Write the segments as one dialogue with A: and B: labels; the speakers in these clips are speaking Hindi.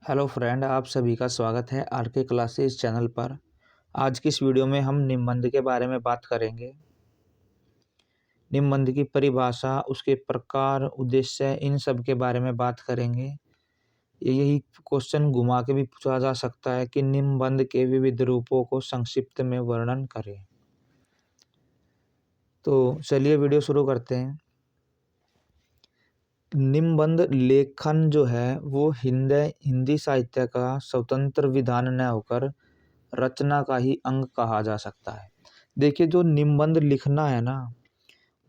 A: हेलो फ्रेंड, आप सभी का स्वागत है आर के क्लासेस चैनल पर। आज की इस वीडियो में हम निबंध के बारे में बात करेंगे। निबंध की परिभाषा, उसके प्रकार, उद्देश्य, इन सब के बारे में बात करेंगे। यही क्वेश्चन घुमा के भी पूछा जा सकता है कि निबंध के विविध रूपों को संक्षिप्त में वर्णन करें। तो चलिए वीडियो शुरू करते हैं। निबंध लेखन जो है वो हिंदी साहित्य का स्वतंत्र विधान न होकर रचना का ही अंग कहा जा सकता है। देखिए, जो निबंध लिखना है ना,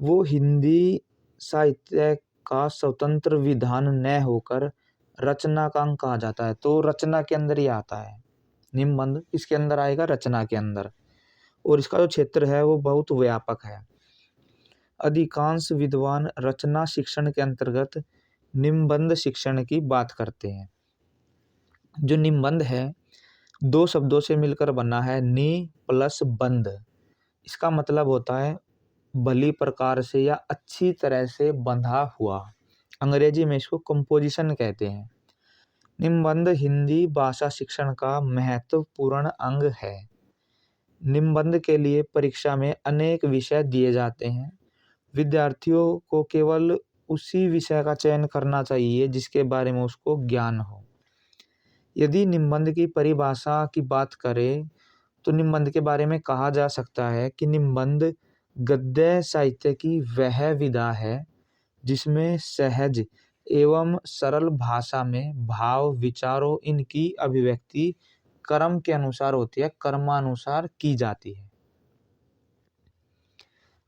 A: वो हिंदी साहित्य का स्वतंत्र विधान न होकर रचना का अंग कहा जाता है। तो रचना के अंदर ही आता है निबंध। इसके अंदर आएगा रचना के अंदर, और इसका जो क्षेत्र है वो बहुत व्यापक है। अधिकांश विद्वान रचना शिक्षण के अंतर्गत निबंध शिक्षण की बात करते हैं। जो निबंध है दो शब्दों से मिलकर बना है, नि प्लस बंध। इसका मतलब होता है भली प्रकार से या अच्छी तरह से बंधा हुआ। अंग्रेजी में इसको कंपोजिशन कहते हैं। निबंध हिंदी भाषा शिक्षण का महत्वपूर्ण अंग है। निबंध के लिए परीक्षा में अनेक विषय दिए जाते हैं। विद्यार्थियों को केवल उसी विषय का चयन करना चाहिए जिसके बारे में उसको ज्ञान हो। यदि निबंध की परिभाषा की बात करें तो निबंध के बारे में कहा जा सकता है कि निबंध गद्य साहित्य की वह विधा है जिसमें सहज एवं सरल भाषा में भाव, विचारों, इनकी अभिव्यक्ति क्रम के अनुसार होती है, क्रमानुसार की जाती है।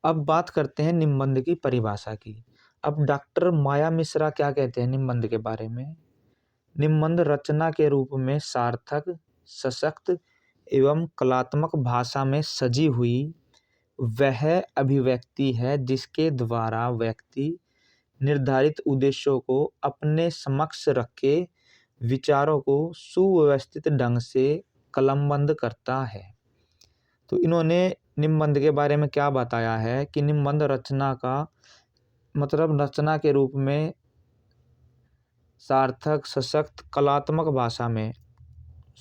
A: अब बात करते हैं निबंध की परिभाषा की। अब डॉक्टर माया मिश्रा क्या कहते हैं निबंध के बारे में? निबंध रचना के रूप में सार्थक, सशक्त एवं कलात्मक भाषा में सजी हुई वह अभिव्यक्ति है जिसके द्वारा व्यक्ति निर्धारित उद्देश्यों को अपने समक्ष रखे विचारों को सुव्यवस्थित ढंग से कलमबंद करता है। तो इन्होंने निबंध के बारे में क्या बताया है कि निबंध रचना का मतलब रचना के रूप में सार्थक, सशक्त, कलात्मक भाषा में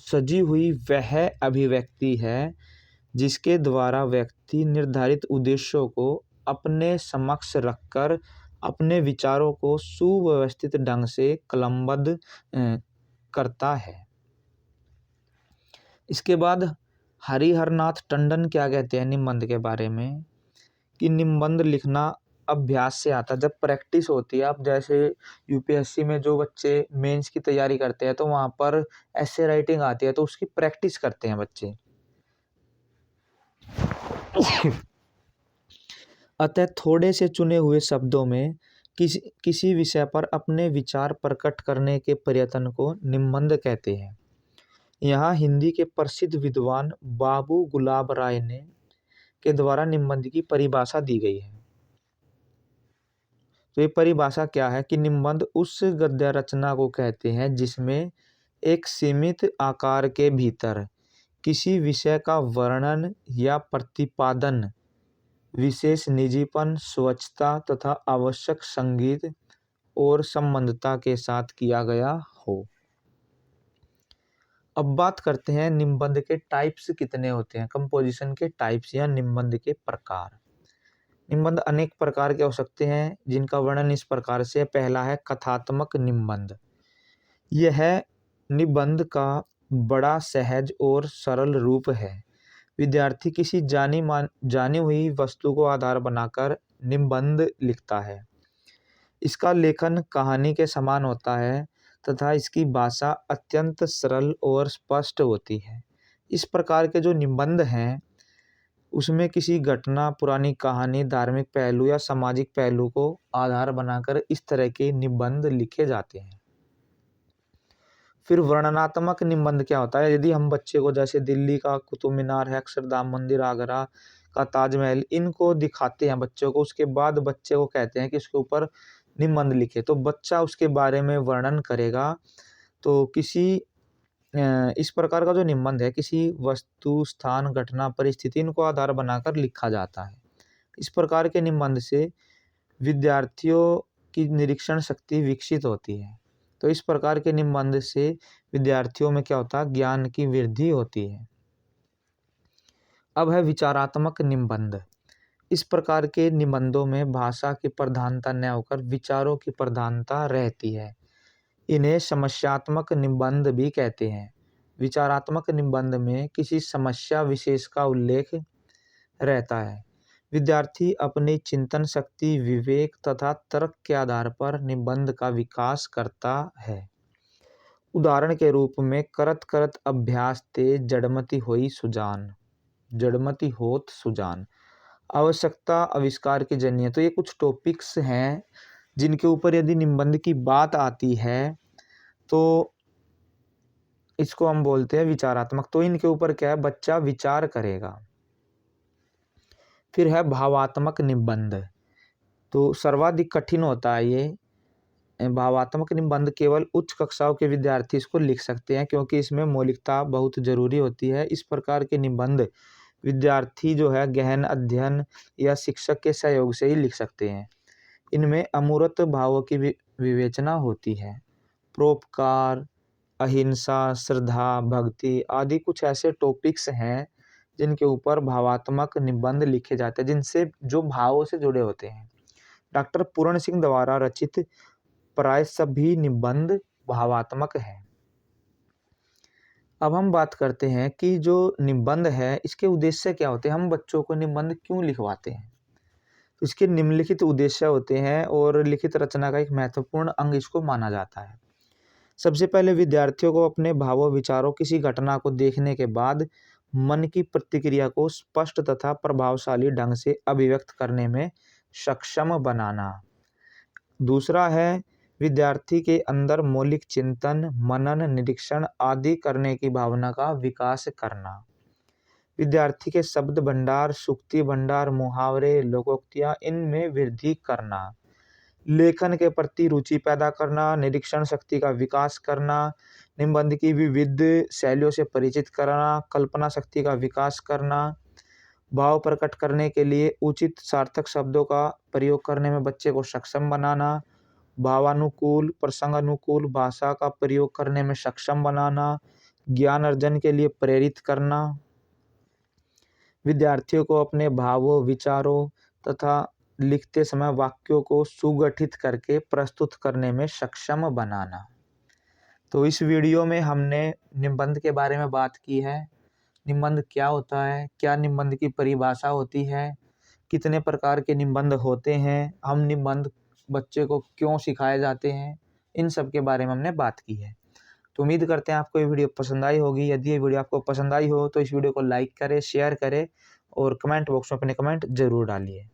A: सजी हुई वह अभिव्यक्ति है जिसके द्वारा व्यक्ति निर्धारित उद्देश्यों को अपने समक्ष रखकर अपने विचारों को सुव्यवस्थित ढंग से कलमबद्ध करता है। इसके बाद हरिहरनाथ टंडन क्या कहते हैं निबंध के बारे में कि निबंध लिखना अभ्यास से आता है। जब प्रैक्टिस होती है, अब जैसे यूपीएससी में जो बच्चे मेंस की तैयारी करते हैं तो वहाँ पर ऐसे राइटिंग आती है तो उसकी प्रैक्टिस करते हैं बच्चे। अतः थोड़े से चुने हुए शब्दों में किसी विषय पर अपने विचार प्रकट करने के प्रयत्न को निबंध कहते हैं। यहाँ हिंदी के प्रसिद्ध विद्वान बाबू गुलाब राय ने के द्वारा निबंध की परिभाषा दी गई है। तो ये परिभाषा क्या है कि निबंध उस गद्य रचना को कहते हैं जिसमें एक सीमित आकार के भीतर किसी विषय का वर्णन या प्रतिपादन विशेष निजीपन, स्वच्छता तथा आवश्यक संगीत और संबंधता के साथ किया गया हो। अब बात करते हैं निबंध के टाइप्स कितने होते हैं, कंपोजिशन के टाइप्स या निबंध के प्रकार। निबंध अनेक प्रकार के हो सकते हैं जिनका वर्णन इस प्रकार से। पहला है कथात्मक निबंध। यह निबंध का बड़ा सहज और सरल रूप है। विद्यार्थी किसी जानी हुई वस्तु को आधार बनाकर निबंध लिखता है। इसका लेखन कहानी के समान होता है तथा इसकी भाषा अत्यंत सरल और स्पष्ट होती है। इस प्रकार के जो निबंध हैं उसमें किसी घटना, पुरानी कहानी, धार्मिक पहलू या सामाजिक पहलू को आधार बनाकर इस तरह के निबंध लिखे जाते हैं। फिर वर्णनात्मक निबंध क्या होता है? यदि हम बच्चे को जैसे दिल्ली का कुतुब मीनार है, अक्षरधाम मंदिर, आगरा का ताजमहल, इनको दिखाते हैं बच्चों को, उसके बाद बच्चे को कहते हैं कि इसके ऊपर निबंध लिखे, तो बच्चा उसके बारे में वर्णन करेगा। तो इस प्रकार का जो निबंध है किसी वस्तु, स्थान, घटना, परिस्थिति इनको आधार बनाकर लिखा जाता है। इस प्रकार के निबंध से विद्यार्थियों की निरीक्षण शक्ति विकसित होती है। तो इस प्रकार के निबंध से विद्यार्थियों में क्या होता है, ज्ञान की वृद्धि होती है। अब है विचारात्मक निबंध। इस प्रकार के निबंधों में भाषा की प्रधानता न होकर विचारों की प्रधानता रहती है। इन्हें समस्यात्मक निबंध भी कहते हैं। विचारात्मक निबंध में किसी समस्या विशेष का उल्लेख रहता है। विद्यार्थी अपनी चिंतन शक्ति, विवेक तथा तर्क के आधार पर निबंध का विकास करता है। उदाहरण के रूप में करत करत अभ्यास ते जड़मति होई सुजान, जड़मति होत सुजान। आवश्यकता आविष्कार की जन्य। तो ये कुछ टॉपिक्स हैं जिनके ऊपर यदि निबंध की बात आती है तो इसको हम बोलते हैं विचारात्मक। तो इनके ऊपर क्या है, बच्चा विचार करेगा। फिर है भावात्मक निबंध। तो सर्वाधिक कठिन होता है ये भावात्मक निबंध। केवल उच्च कक्षाओं के विद्यार्थी इसको लिख सकते हैं क्योंकि इसमें मौलिकता बहुत जरूरी होती है। इस प्रकार के निबंध विद्यार्थी जो है गहन अध्ययन या शिक्षक के सहयोग से ही लिख सकते हैं। इनमें अमूर्त भावों की विवेचना होती है। परोपकार, अहिंसा, श्रद्धा, भक्ति आदि कुछ ऐसे टॉपिक्स हैं जिनके ऊपर भावात्मक निबंध लिखे जाते हैं, जिनसे जो भावों से जुड़े होते हैं। डॉक्टर पूर्ण सिंह द्वारा रचित प्राय सभी निबंध भावात्मक है। अब हम बात करते हैं कि जो निबंध है इसके उद्देश्य क्या होते हैं, हम बच्चों को निबंध क्यों लिखवाते हैं। तो इसके निम्नलिखित उद्देश्य होते हैं और लिखित रचना का एक महत्वपूर्ण अंग इसको माना जाता है। सबसे पहले विद्यार्थियों को अपने भावों, विचारों, किसी घटना को देखने के बाद मन की प्रतिक्रिया को स्पष्ट तथा प्रभावशाली ढंग से अभिव्यक्त करने में सक्षम बनाना। दूसरा है विद्यार्थी के अंदर मौलिक चिंतन, मनन, निरीक्षण आदि करने की भावना का विकास करना। विद्यार्थी के शब्द भंडार, सूक्ति भंडार, मुहावरे, लोकोक्तियां इनमें वृद्धि करना। लेखन के प्रति रुचि पैदा करना, निरीक्षण शक्ति का विकास करना, निबंध की विविध शैलियों से परिचित कराना, कल्पना शक्ति का विकास करना, भाव प्रकट करने के लिए उचित सार्थक शब्दों का प्रयोग करने में बच्चे को सक्षम बनाना, भावानुकूल, प्रसंगानुकूल भाषा का प्रयोग करने में सक्षम बनाना, ज्ञान अर्जन के लिए प्रेरित करना। विद्यार्थियों को अपने भावों, विचारों तथा लिखते समय वाक्यों को सुगठित करके प्रस्तुत करने में सक्षम बनाना। तो इस वीडियो में हमने निबंध के बारे में बात की है। निबंध क्या होता है, क्या निबंध की परिभाषा होती है, कितने प्रकार के निबंध होते हैं, हम निबंध बच्चे को क्यों सिखाए जाते हैं, इन सब के बारे में हमने बात की है। तो उम्मीद करते हैं आपको ये वीडियो पसंद आई होगी। यदि ये वीडियो आपको पसंद आई हो तो इस वीडियो को लाइक करें, शेयर करें और कमेंट बॉक्स में अपने कमेंट जरूर डालिए।